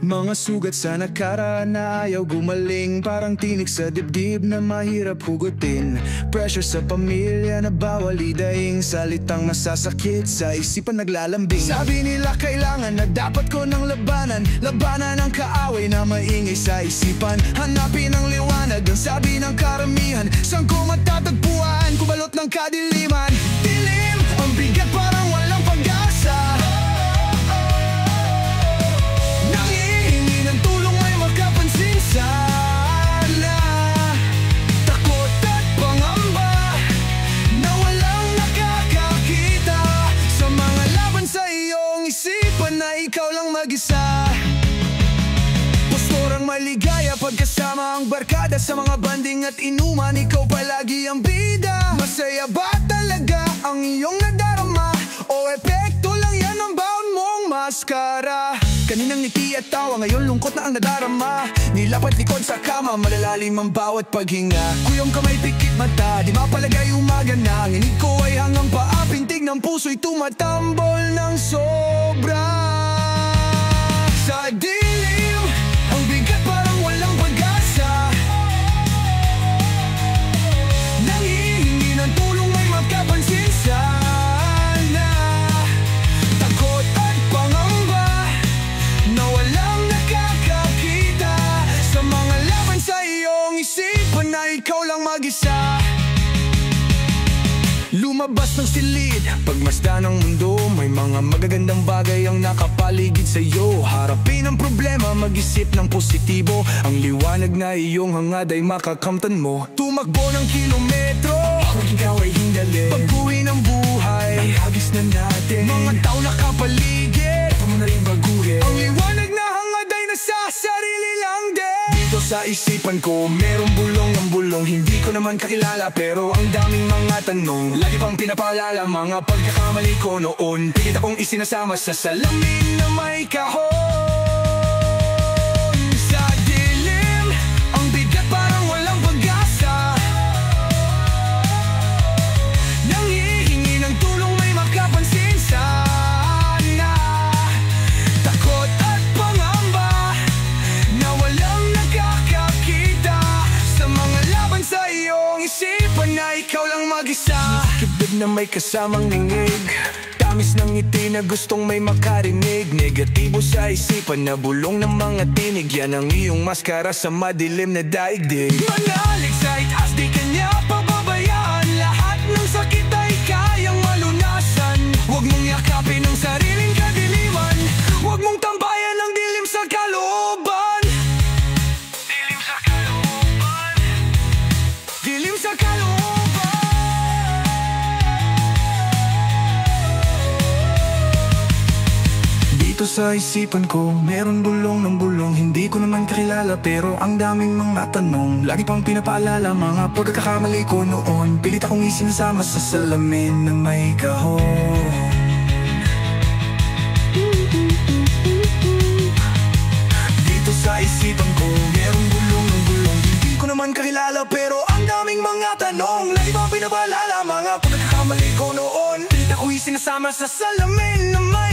Mga sugat sa nakaraan na ayaw gumaling, parang tinik sa dibdib na mahirap hugutin. Pressure sa pamilya na bawal idaing, salitang masasakit sa isipan naglalambing. Sabi nila kailangan na dapat ko ng labanan, labanan ang kaaway na maingay sa isipan. Hanapin ang liwanag, ang sabi ng karamihan, saan ko matatagpuan, kubalot ng kadiliman. Dilim, ang bigat parang walang pag-asa. Nangihingi ng tulong ay makapansin sana. Takot at pangamba na walang nakakakita sa mga laban sa iyong isipan na ikaw lang mag-isa. Posturang maligaya pagkasama ang barkada, sa mga banding at inuman ikaw palagi ang bida. Masaya ba talaga ang iyong nadarama, o epekto lang yan ang baon mong maskara? Kaninang ngiti at tawa, ngayon lungkot na ang nadarama. Nilapat likod sa kama, malalalim ang bawat paghinga. Kuyong kamay, pikit mata, di mapalagay umaga na. Ang inig ko ay hanggang paa, pintig ng puso'y tumatambol ng sobra. Sa dilim, ang bigat parang walang pag-asa. Nangihingi ng tulong may makapansin sana. Takot at pangamba na walang nakakakita sa mga laban sa iyong isipan na ikaw lang mag-isa. Lumabas ng silid, pagmasdan ng mundo, may mga magagandang bagay ang nakapaligid sa iyo. Harapin ang problema, mag-isip ng positibo, ang liwanag na iyong hangad ay makakamtan mo. Tumakbo ng kilometro, kung ikaw ay hindali, pag-uwi ng buhay, ang hagis na natin. Mga tao nakapaligid, pa mo na rin baguhin. Ang liwanag na hangad ay nasa sarili lang din. Dito sa isipan ko, merong bulong ng bulong, hindi ko naman kakilala, pero ang daming mga tanong. Lagi pang pinapaalala mga pagkakamali ko noon. Pilit akong isinasama sa salamin na may kahon. Sa dilim, ang bigat parang walang pag-asa. Nangihingi ng tulong may makapansin sana. Takot at pangamba na walang nakakakita sa mga laban sa iyong isipan na ikaw lang mag-isa. Kibig na may kasamang ningig, tamis ng ngiti na gustong may makarinig. Negatibo sa isipan na bulong ng mga tinig, yan ang iyong maskara sa madilim na daigdig. Manalig sa itaas, di kanya pababayaan, lahat ng sakit ay kayang malunasan. Huwag mong yakapin ang sariling kadiliman, huwag mong tambayan ang dilim sa kalooban. Dilim sa kalooban, dilim sa kalooban. Dito sa isipan ko, meron bulong ng bulong, hindi ko naman kakilala, pero ang daming mga tanong. Lagi pang pinapaalala mga pagkakamali ko noon. Pilit akong isinasama sa salamin na may kahon. Dito sa isipan ko, merong bulong ng bulong, hindi ko naman kakilala, pero ang daming mga tanong. Lagi pang pinapaalala mga pagkakamali ko noon. Pilit akong isinasama sa salamin na may